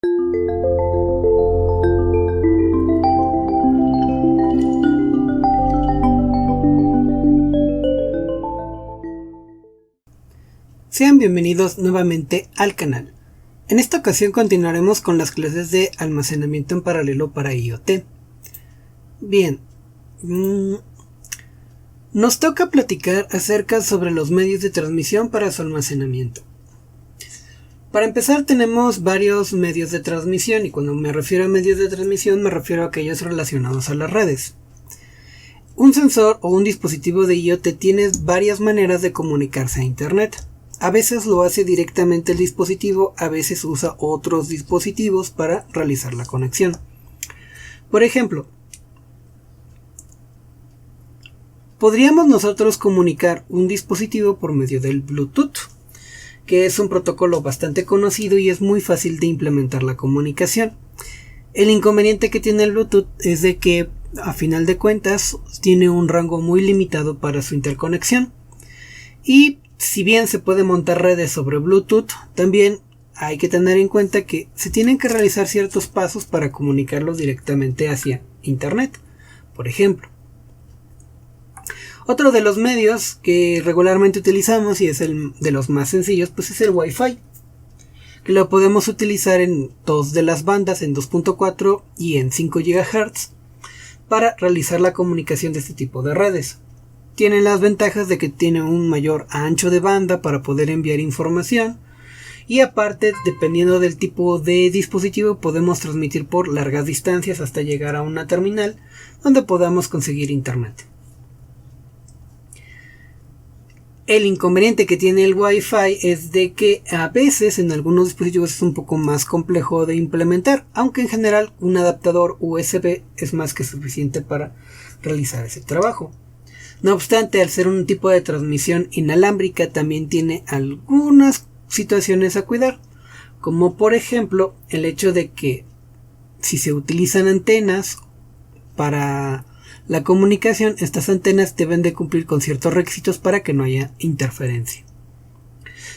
Sean bienvenidos nuevamente al canal. En esta ocasión continuaremos con las clases de almacenamiento en paralelo para IoT. Bien, nos toca platicar acerca sobre los medios de transmisión para su almacenamiento. Para empezar tenemos varios medios de transmisión, y cuando me refiero a medios de transmisión me refiero a aquellos relacionados a las redes. Un sensor o un dispositivo de IoT tiene varias maneras de comunicarse a Internet. A veces lo hace directamente el dispositivo, a veces usa otros dispositivos para realizar la conexión. Por ejemplo, podríamos nosotros comunicar un dispositivo por medio del Bluetooth, que es un protocolo bastante conocido y es muy fácil de implementar la comunicación. El inconveniente que tiene el Bluetooth es de que, a final de cuentas, tiene un rango muy limitado para su interconexión. Y si bien se puede montar redes sobre Bluetooth, también hay que tener en cuenta que se tienen que realizar ciertos pasos para comunicarlos directamente hacia Internet. Por ejemplo, otro de los medios que regularmente utilizamos, y es el de los más sencillos, pues es el Wi-Fi, que lo podemos utilizar en dos de las bandas, en 2.4 y en 5 GHz, para realizar la comunicación de este tipo de redes. Tiene las ventajas de que tiene un mayor ancho de banda para poder enviar información, y aparte, dependiendo del tipo de dispositivo, podemos transmitir por largas distancias hasta llegar a una terminal donde podamos conseguir internet. El inconveniente que tiene el Wi-Fi es de que a veces en algunos dispositivos es un poco más complejo de implementar, aunque en general un adaptador USB es más que suficiente para realizar ese trabajo. No obstante, al ser un tipo de transmisión inalámbrica, también tiene algunas situaciones a cuidar, como por ejemplo el hecho de que si se utilizan antenas para la comunicación, estas antenas deben de cumplir con ciertos requisitos para que no haya interferencia.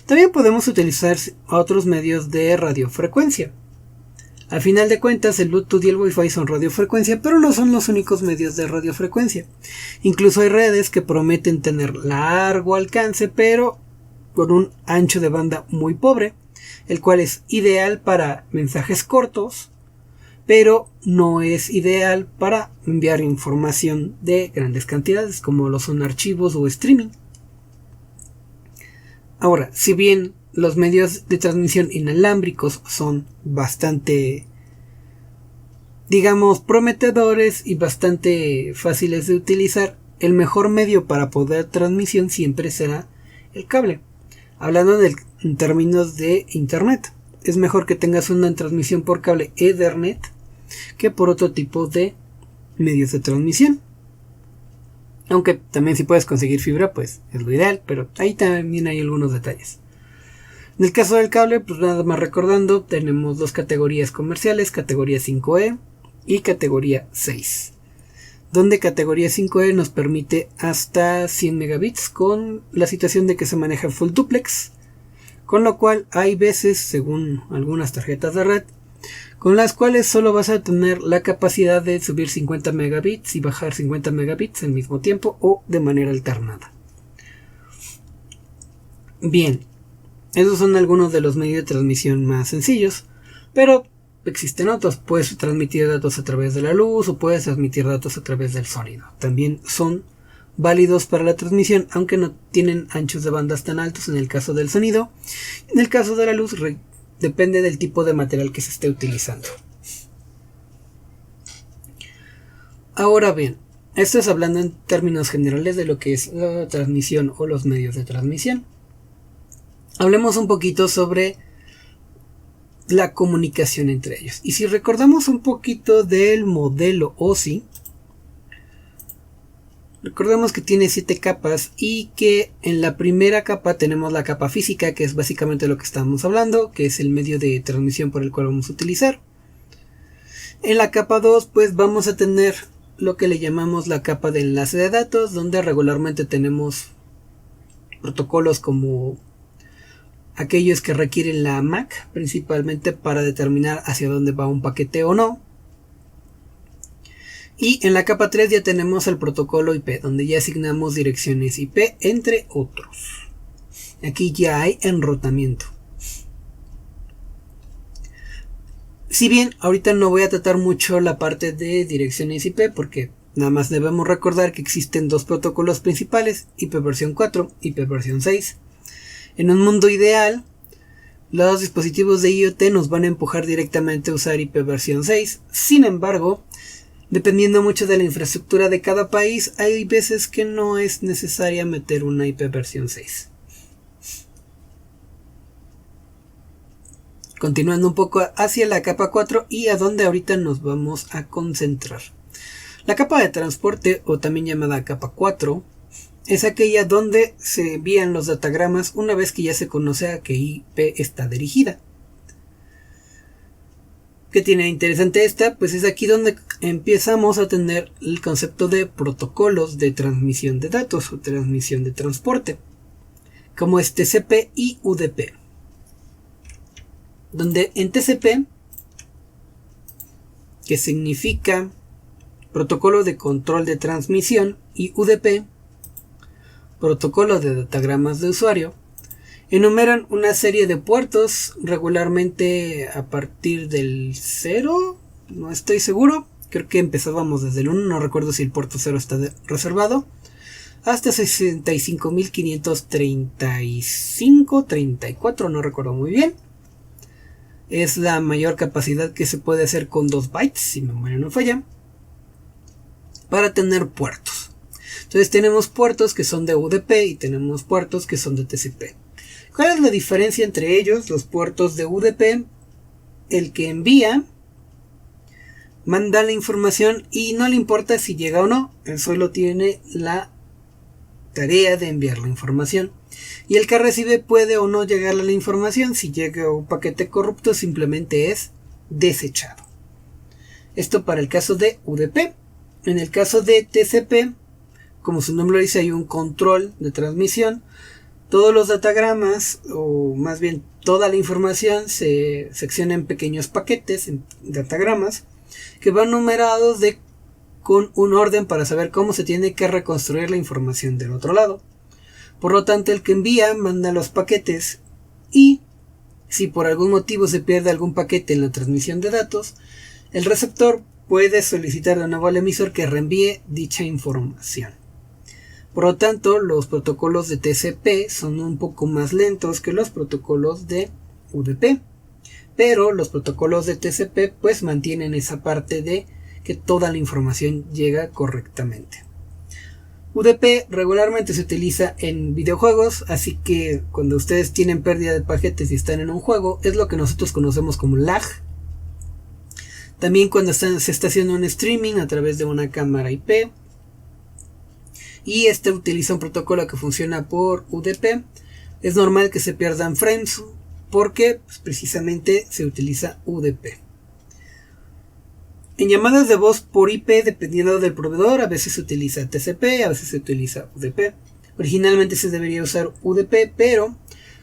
También podemos utilizar otros medios de radiofrecuencia. Al final de cuentas, el Bluetooth y el Wi-Fi son radiofrecuencia, pero no son los únicos medios de radiofrecuencia. Incluso hay redes que prometen tener largo alcance, pero con un ancho de banda muy pobre, el cual es ideal para mensajes cortos, pero no es ideal para enviar información de grandes cantidades, como lo son archivos o streaming. Ahora, si bien los medios de transmisión inalámbricos son bastante, digamos, prometedores y bastante fáciles de utilizar, el mejor medio para poder transmisión siempre será el cable. Hablando en términos de Internet, es mejor que tengas una transmisión por cable Ethernet que por otro tipo de medios de transmisión. Aunque también si puedes conseguir fibra, pues es lo ideal, pero ahí también hay algunos detalles. En el caso del cable, pues nada más recordando, tenemos dos categorías comerciales, categoría 5E y categoría 6. Donde categoría 5E nos permite hasta 100 megabits con la situación de que se maneja full duplex, con lo cual hay veces, según algunas tarjetas de red, con las cuales solo vas a tener la capacidad de subir 50 megabits y bajar 50 megabits al mismo tiempo o de manera alternada. Bien, esos son algunos de los medios de transmisión más sencillos, pero existen otros. Puedes transmitir datos a través de la luz o puedes transmitir datos a través del sonido. También son válidos para la transmisión, aunque no tienen anchos de bandas tan altos en el caso del sonido. En el caso de la luz depende del tipo de material que se esté utilizando. Ahora bien, esto es hablando en términos generales de lo que es la transmisión o los medios de transmisión. Hablemos un poquito sobre la comunicación entre ellos. Y si recordamos un poquito del modelo OSI, recordemos que tiene 7 capas y que en la primera capa tenemos la capa física, que es básicamente lo que estamos hablando, que es el medio de transmisión por el cual vamos a utilizar. En la capa 2 pues vamos a tener lo que le llamamos la capa de enlace de datos, donde regularmente tenemos protocolos como aquellos que requieren la MAC, principalmente para determinar hacia dónde va un paquete o no. Y en la capa 3 ya tenemos el protocolo IP, donde ya asignamos direcciones IP, entre otros. Aquí ya hay enrutamiento. Si bien ahorita no voy a tratar mucho la parte de direcciones IP, porque nada más debemos recordar que existen dos protocolos principales, IP versión 4, IP versión 6. En un mundo ideal, los dispositivos de IoT nos van a empujar directamente a usar IP versión 6. Sin embargo, dependiendo mucho de la infraestructura de cada país, hay veces que no es necesaria meter una IP versión 6. Continuando un poco hacia la capa 4 y a donde ahorita nos vamos a concentrar. La capa de transporte, o también llamada capa 4, es aquella donde se envían los datagramas una vez que ya se conoce a qué IP está dirigida. ¿Qué tiene interesante esta? Pues es aquí donde empezamos a tener el concepto de protocolos de transmisión de datos o transmisión de transporte, como es TCP y UDP. Donde en TCP, que significa protocolo de control de transmisión, y UDP, protocolo de datagramas de usuario, enumeran una serie de puertos, regularmente a partir del 0, no estoy seguro, creo que empezábamos desde el 1, no recuerdo si el puerto 0 está reservado, hasta 65.535, 34, no recuerdo muy bien. Es la mayor capacidad que se puede hacer con 2 bytes, si mi memoria no falla, para tener puertos. Entonces tenemos puertos que son de UDP y tenemos puertos que son de TCP. ¿Cuál es la diferencia entre ellos? Los puertos de UDP, el que envía, manda la información y no le importa si llega o no, él solo tiene la tarea de enviar la información. Y el que recibe puede o no llegarle la información. Si llega un paquete corrupto, simplemente es desechado. Esto para el caso de UDP. En el caso de TCP, como su nombre lo dice, hay un control de transmisión. Todos los datagramas, o más bien toda la información, se secciona en pequeños paquetes, en datagramas, que van numerados con un orden para saber cómo se tiene que reconstruir la información del otro lado. Por lo tanto, el que envía manda los paquetes y si por algún motivo se pierde algún paquete en la transmisión de datos, el receptor puede solicitar de nuevo al emisor que reenvíe dicha información. Por lo tanto, los protocolos de TCP son un poco más lentos que los protocolos de UDP, pero los protocolos de TCP pues mantienen esa parte de que toda la información llega correctamente. UDP regularmente se utiliza en videojuegos, así que cuando ustedes tienen pérdida de paquetes y están en un juego, es lo que nosotros conocemos como lag. También cuando se está haciendo un streaming a través de una cámara IP, y este utiliza un protocolo que funciona por UDP, es normal que se pierdan frames porque pues, precisamente se utiliza UDP. En llamadas de voz por IP, dependiendo del proveedor, a veces se utiliza TCP, a veces se utiliza UDP. Originalmente se debería usar UDP, pero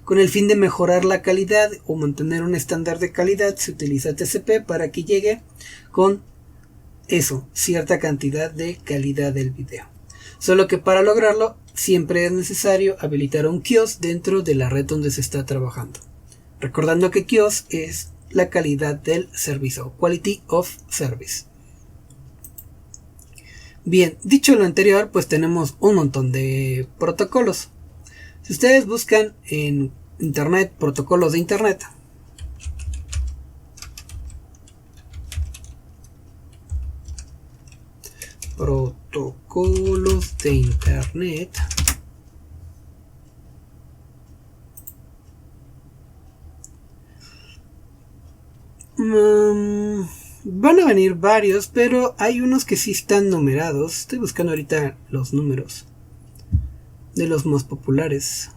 con el fin de mejorar la calidad o mantener un estándar de calidad, se utiliza TCP para que llegue con cierta cantidad de calidad del video. Solo que para lograrlo, siempre es necesario habilitar un QoS dentro de la red donde se está trabajando. Recordando que QoS es la calidad del servicio, Quality of Service. Bien, dicho lo anterior, pues tenemos un montón de protocolos. Si ustedes buscan en internet protocolos de internet, van a venir varios, pero hay unos que sí están numerados. Estoy buscando ahorita los números de los más populares.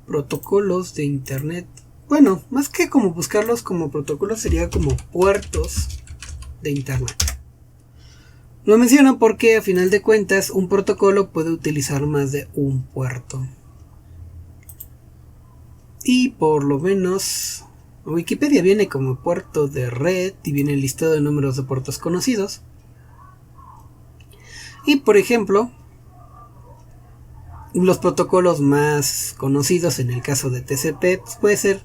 Protocolos de internet. Bueno, más que como buscarlos como protocolos, sería como puertos de internet. Lo menciono porque a final de cuentas un protocolo puede utilizar más de un puerto. Y por lo menos Wikipedia viene como puerto de red y viene el listado de números de puertos conocidos. Y por ejemplo, los protocolos más conocidos en el caso de TCP pues puede ser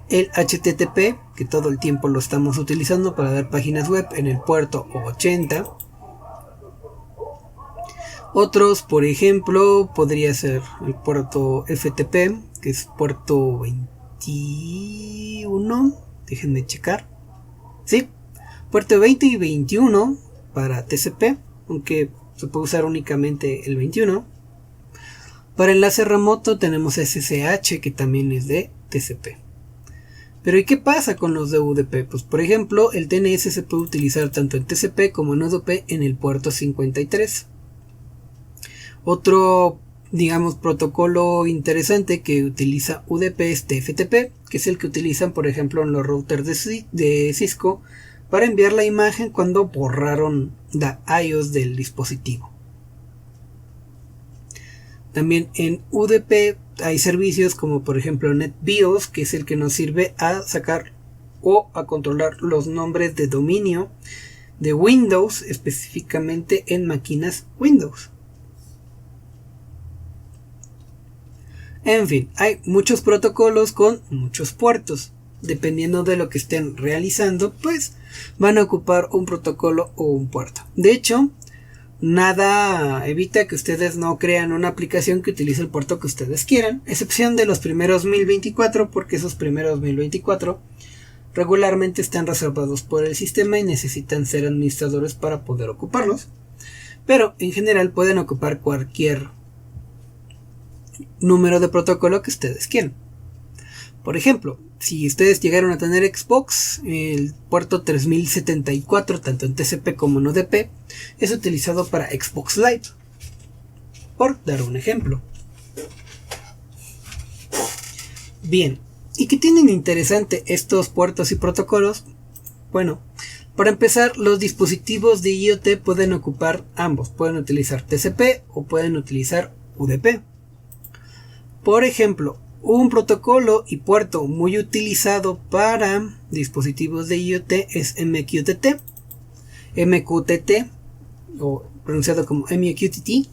el HTTP, que todo el tiempo lo estamos utilizando para ver páginas web en el puerto 80. Otros, por ejemplo, podría ser el puerto FTP, que es puerto 21. Déjenme checar. Sí, puerto 20 y 21 para TCP, aunque se puede usar únicamente el 21. Para enlace remoto tenemos SSH, que también es de TCP. Pero ¿y qué pasa con los de UDP? Pues por ejemplo, el TNS se puede utilizar tanto en TCP como en UDP en el puerto 53. Otro, digamos, protocolo interesante que utiliza UDP es TFTP, que es el que utilizan, por ejemplo, en los routers de Cisco para enviar la imagen cuando borraron la IOS del dispositivo. También en UDP hay servicios como por ejemplo NetBIOS, que es el que nos sirve a sacar o a controlar los nombres de dominio de Windows, específicamente en máquinas Windows. En fin, hay muchos protocolos con muchos puertos. Dependiendo de lo que estén realizando, pues van a ocupar un protocolo o un puerto. De hecho, nada evita que ustedes no crean una aplicación que utilice el puerto que ustedes quieran, excepción de los primeros 1024, porque esos primeros 1024 regularmente están reservados por el sistema y necesitan ser administradores para poder ocuparlos. Pero en general pueden ocupar cualquier número de protocolo que ustedes quieran. Por ejemplo, si ustedes llegaron a tener Xbox, el puerto 3074, tanto en TCP como en UDP, es utilizado para Xbox Live, por dar un ejemplo. Bien, ¿y qué tienen interesante estos puertos y protocolos? Bueno, para empezar, los dispositivos de IoT pueden ocupar ambos, pueden utilizar TCP o pueden utilizar UDP. Por ejemplo, un protocolo y puerto muy utilizado para dispositivos de IoT es MQTT, o pronunciado como MQTT,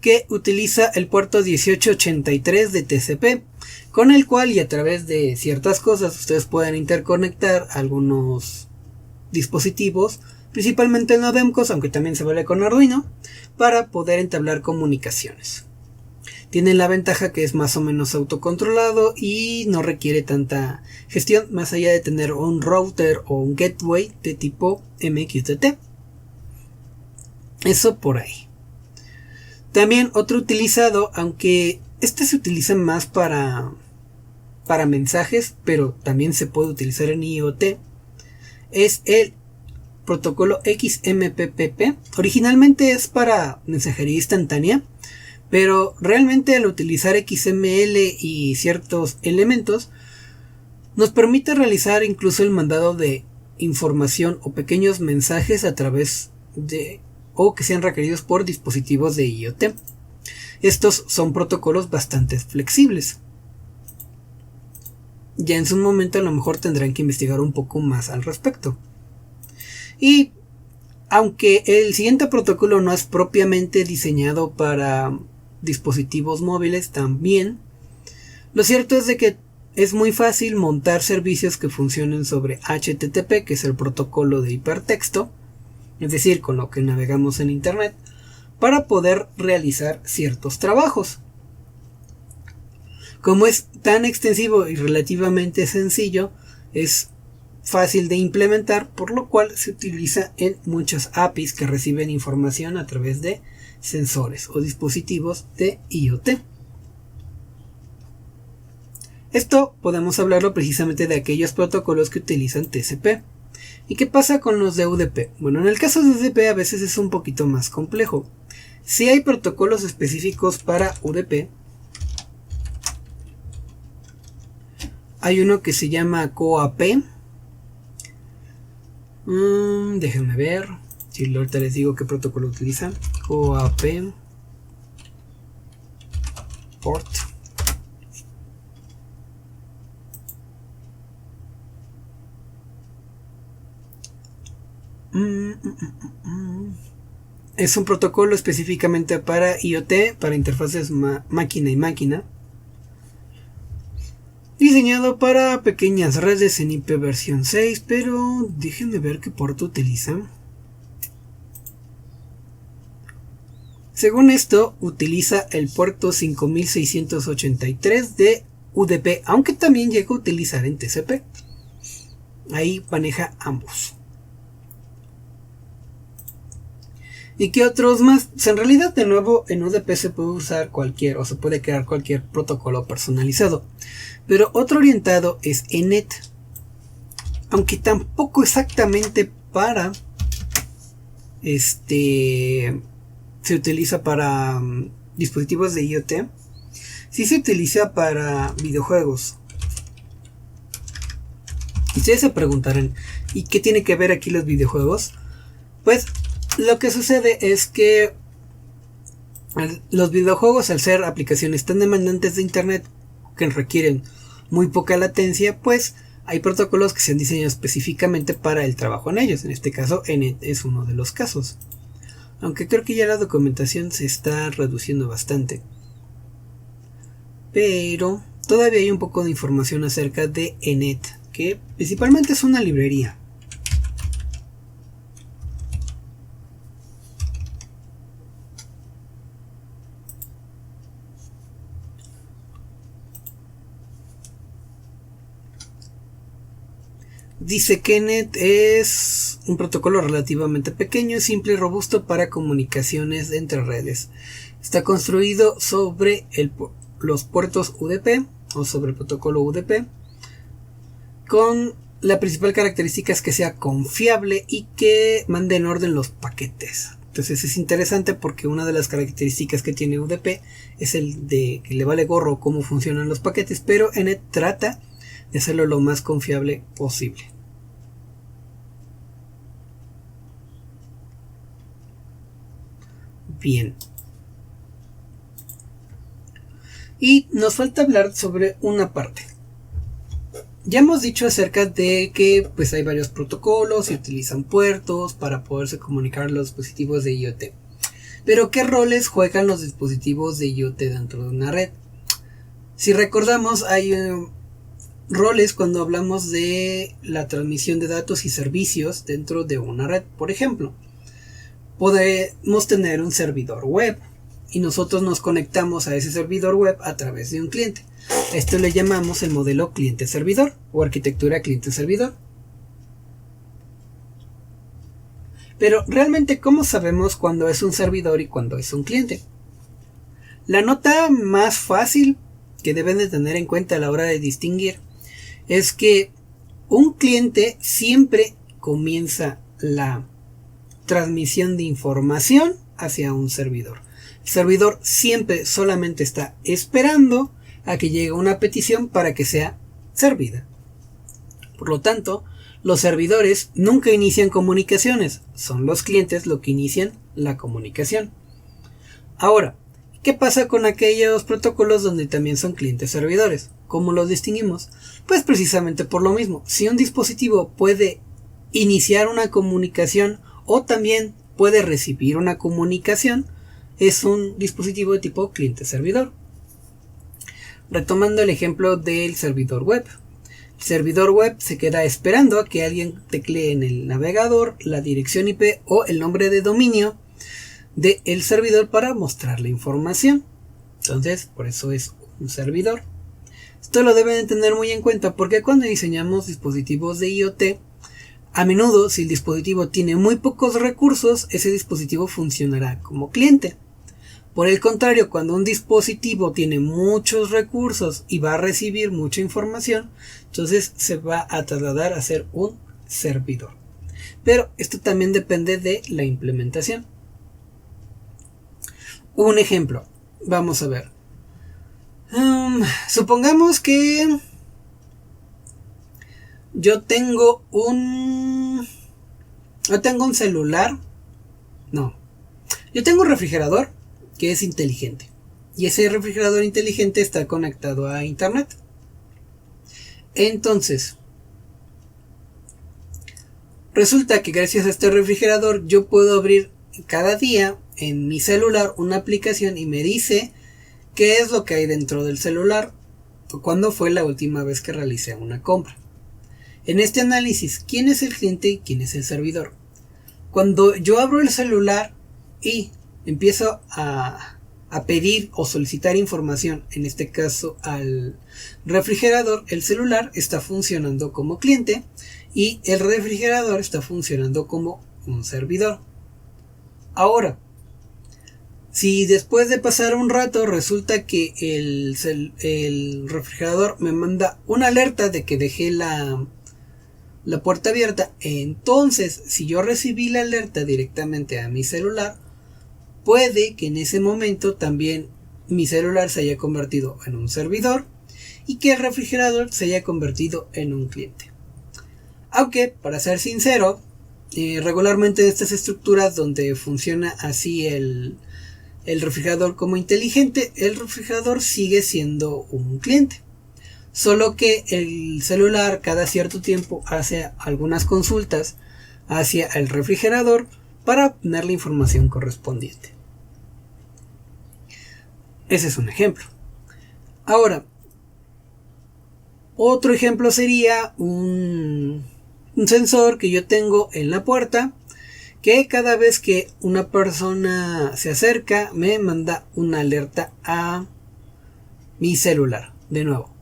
que utiliza el puerto 1883 de TCP, con el cual y a través de ciertas cosas ustedes pueden interconectar algunos dispositivos, principalmente no DEMCOS, aunque también se vale con Arduino, para poder entablar comunicaciones. Tiene la ventaja que es más o menos autocontrolado y no requiere tanta gestión más allá de tener un router o un gateway de tipo MQTT. Eso por ahí. También otro utilizado, aunque este se utiliza más para mensajes, pero también se puede utilizar en IoT, es el protocolo XMPP. Originalmente es para mensajería instantánea, pero realmente al utilizar XML y ciertos elementos nos permite realizar incluso el mandado de información o pequeños mensajes a través de o que sean requeridos por dispositivos de IoT. Estos son protocolos bastante flexibles. Ya en su momento a lo mejor tendrán que investigar un poco más al respecto. Y aunque el siguiente protocolo no es propiamente diseñado para dispositivos móviles también, lo cierto es de que es muy fácil montar servicios que funcionen sobre HTTP, que es el protocolo de hipertexto, es decir, con lo que navegamos en internet, para poder realizar ciertos trabajos. Como es tan extensivo y relativamente sencillo, es fácil de implementar, por lo cual se utiliza en muchas APIs que reciben información a través de sensores o dispositivos de IoT. Esto podemos hablarlo precisamente de aquellos protocolos que utilizan TCP. ¿Y qué pasa con los de UDP? Bueno, en el caso de UDP a veces es un poquito más complejo. Si hay protocolos específicos para UDP, hay uno que se llama CoAP, Déjenme ver. Si ahorita les digo qué protocolo utiliza. OAP Port. Es un protocolo específicamente para IoT, para interfaces máquina y máquina, diseñado para pequeñas redes en IP versión 6, pero déjenme ver qué puerto utiliza. Según esto, utiliza el puerto 5683 de UDP, aunque también llega a utilizar en TCP. Ahí maneja ambos. ¿Y qué otros más? Pues en realidad, de nuevo, en UDP se puede usar cualquier, o se puede crear cualquier protocolo personalizado. Pero otro orientado es ENET. Aunque tampoco exactamente para se utiliza para dispositivos de IoT. Sí se utiliza para videojuegos. Y ustedes se preguntarán, ¿y qué tiene que ver aquí los videojuegos? Pues lo que sucede es que los videojuegos, al ser aplicaciones tan demandantes de internet que requieren muy poca latencia, pues hay protocolos que se han diseñado específicamente para el trabajo en ellos. En este caso, ENET es uno de los casos. Aunque creo que ya la documentación se está reduciendo bastante. Pero todavía hay un poco de información acerca de ENET, que principalmente es una librería. Dice que ENET es un protocolo relativamente pequeño, simple y robusto para comunicaciones entre redes. Está construido sobre los puertos UDP o sobre el protocolo UDP, con la principal característica es que sea confiable y que mande en orden los paquetes. Entonces es interesante porque una de las características que tiene UDP es el de que le vale gorro cómo funcionan los paquetes, pero ENET trata de hacerlo lo más confiable posible. Bien. Y nos falta hablar sobre una parte. Ya hemos dicho acerca de que pues hay varios protocolos y utilizan puertos para poderse comunicar los dispositivos de IoT. Pero ¿qué roles juegan los dispositivos de IoT dentro de una red? Si recordamos, hay roles cuando hablamos de la transmisión de datos y servicios dentro de una red. Por ejemplo, podemos tener un servidor web y nosotros nos conectamos a ese servidor web a través de un cliente. Esto le llamamos el modelo cliente-servidor o arquitectura cliente-servidor. Pero realmente, ¿cómo sabemos cuándo es un servidor y cuándo es un cliente? La nota más fácil que deben de tener en cuenta a la hora de distinguir es que un cliente siempre comienza la transmisión de información hacia un servidor. El servidor siempre solamente está esperando a que llegue una petición para que sea servida. Por lo tanto, los servidores nunca inician comunicaciones, son los clientes los que inician la comunicación. Ahora, ¿qué pasa con aquellos protocolos donde también son clientes servidores? ¿Cómo los distinguimos? Pues precisamente por lo mismo. Si un dispositivo puede iniciar una comunicación o también puede recibir una comunicación, es un dispositivo de tipo cliente-servidor. Retomando el ejemplo del servidor web. El servidor web se queda esperando a que alguien teclee en el navegador la dirección IP o el nombre de dominio del servidor para mostrar la información. Entonces, por eso es un servidor. Esto lo deben tener muy en cuenta porque cuando diseñamos dispositivos de IoT, a menudo, si el dispositivo tiene muy pocos recursos, ese dispositivo funcionará como cliente. Por el contrario, cuando un dispositivo tiene muchos recursos y va a recibir mucha información, entonces se va a trasladar a ser un servidor. Pero esto también depende de la implementación. Un ejemplo, vamos a ver. Supongamos que yo tengo un Yo tengo un celular. No. Yo tengo un refrigerador que es inteligente. Y ese refrigerador inteligente está conectado a internet. Entonces, resulta que gracias a este refrigerador yo puedo abrir cada día en mi celular una aplicación y me dice qué es lo que hay dentro del celular o cuándo fue la última vez que realicé una compra. En este análisis, ¿quién es el cliente y quién es el servidor? Cuando yo abro el celular y empiezo a pedir o solicitar información, en este caso al refrigerador, el celular está funcionando como cliente y el refrigerador está funcionando como un servidor. Ahora, si después de pasar un rato resulta que el refrigerador me manda una alerta de que dejé la puerta abierta, entonces si yo recibí la alerta directamente a mi celular, puede que en ese momento también mi celular se haya convertido en un servidor y que el refrigerador se haya convertido en un cliente. Aunque, para ser sincero, regularmente en estas estructuras donde funciona así el refrigerador como inteligente, el refrigerador sigue siendo un cliente. Solo que el celular cada cierto tiempo hace algunas consultas hacia el refrigerador para obtener la información correspondiente. Ese es un ejemplo. Ahora, otro ejemplo sería un sensor que yo tengo en la puerta, que cada vez que una persona se acerca me manda una alerta a mi celular. De nuevo,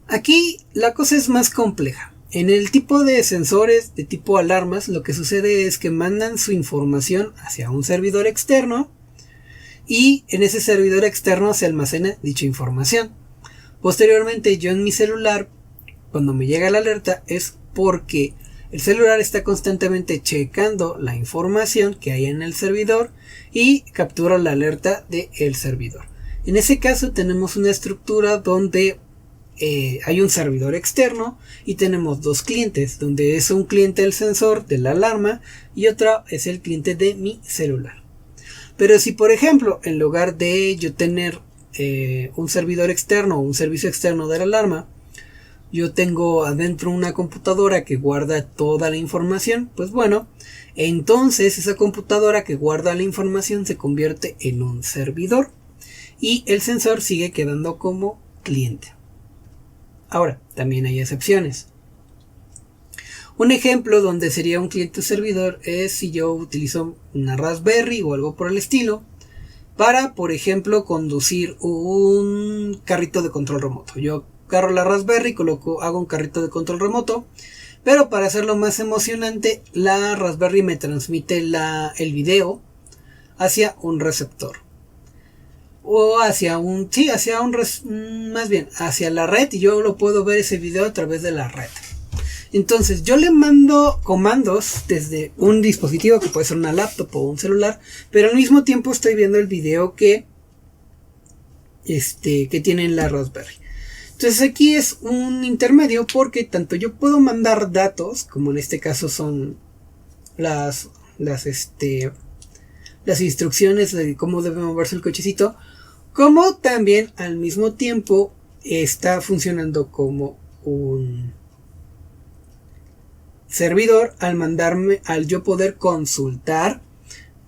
aquí la cosa es más compleja. En el tipo de sensores de tipo alarmas, lo que sucede es que mandan su información hacia un servidor externo y en ese servidor externo se almacena dicha información. Posteriormente, yo en mi celular, cuando me llega la alerta, es porque el celular está constantemente checando la información que hay en el servidor y captura la alerta del servidor. En ese caso tenemos una estructura donde hay un servidor externo y tenemos dos clientes, donde es un cliente el sensor de la alarma y otro es el cliente de mi celular. Pero si por ejemplo en lugar de yo tener un servidor externo o un servicio externo de la alarma, yo tengo adentro una computadora que guarda toda la información, pues bueno, entonces esa computadora que guarda la información se convierte en un servidor y el sensor sigue quedando como cliente. Ahora, también hay excepciones. Un ejemplo donde sería un cliente servidor es si yo utilizo una Raspberry o algo por el estilo para, por ejemplo, conducir un carrito de control remoto. Yo agarro la Raspberry, hago un carrito de control remoto, pero para hacerlo más emocionante, la Raspberry me transmite el video hacia un receptor. O hacia hacia la red, y yo lo puedo ver ese video a través de la red. Entonces yo le mando comandos desde un dispositivo que puede ser una laptop o un celular, pero al mismo tiempo estoy viendo el video que tiene en la Raspberry. Entonces aquí es un intermedio porque tanto yo puedo mandar datos, como en este caso son las instrucciones de cómo debe moverse el cochecito, como también al mismo tiempo está funcionando como un servidor al yo poder consultar,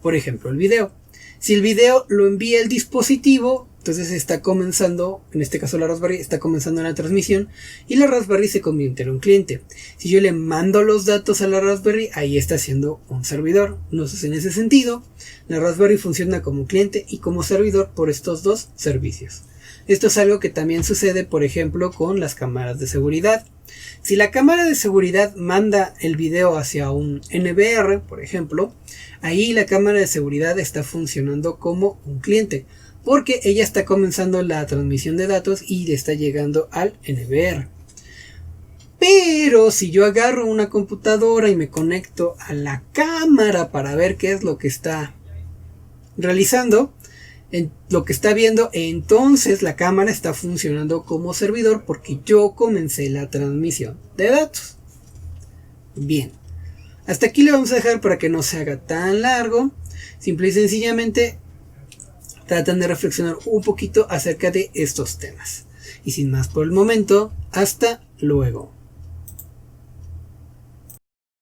por ejemplo, el video. Si el video lo envía el dispositivo, entonces está comenzando, en este caso la Raspberry, está comenzando la transmisión y la Raspberry se convierte en un cliente. Si yo le mando los datos a la Raspberry, ahí está siendo un servidor. Entonces en ese sentido, la Raspberry funciona como cliente y como servidor por estos dos servicios. Esto es algo que también sucede, por ejemplo, con las cámaras de seguridad. Si la cámara de seguridad manda el video hacia un NVR, por ejemplo, ahí la cámara de seguridad está funcionando como un cliente, porque ella está comenzando la transmisión de datos y está llegando al NVR. Pero si yo agarro una computadora y me conecto a la cámara para ver qué es lo que está realizando, lo que está viendo, entonces la cámara está funcionando como servidor porque yo comencé la transmisión de datos. Bien, Hasta aquí le vamos a dejar para que no se haga tan largo. Simple y sencillamente tratan de reflexionar un poquito acerca de estos temas. Y sin más por el momento, hasta luego.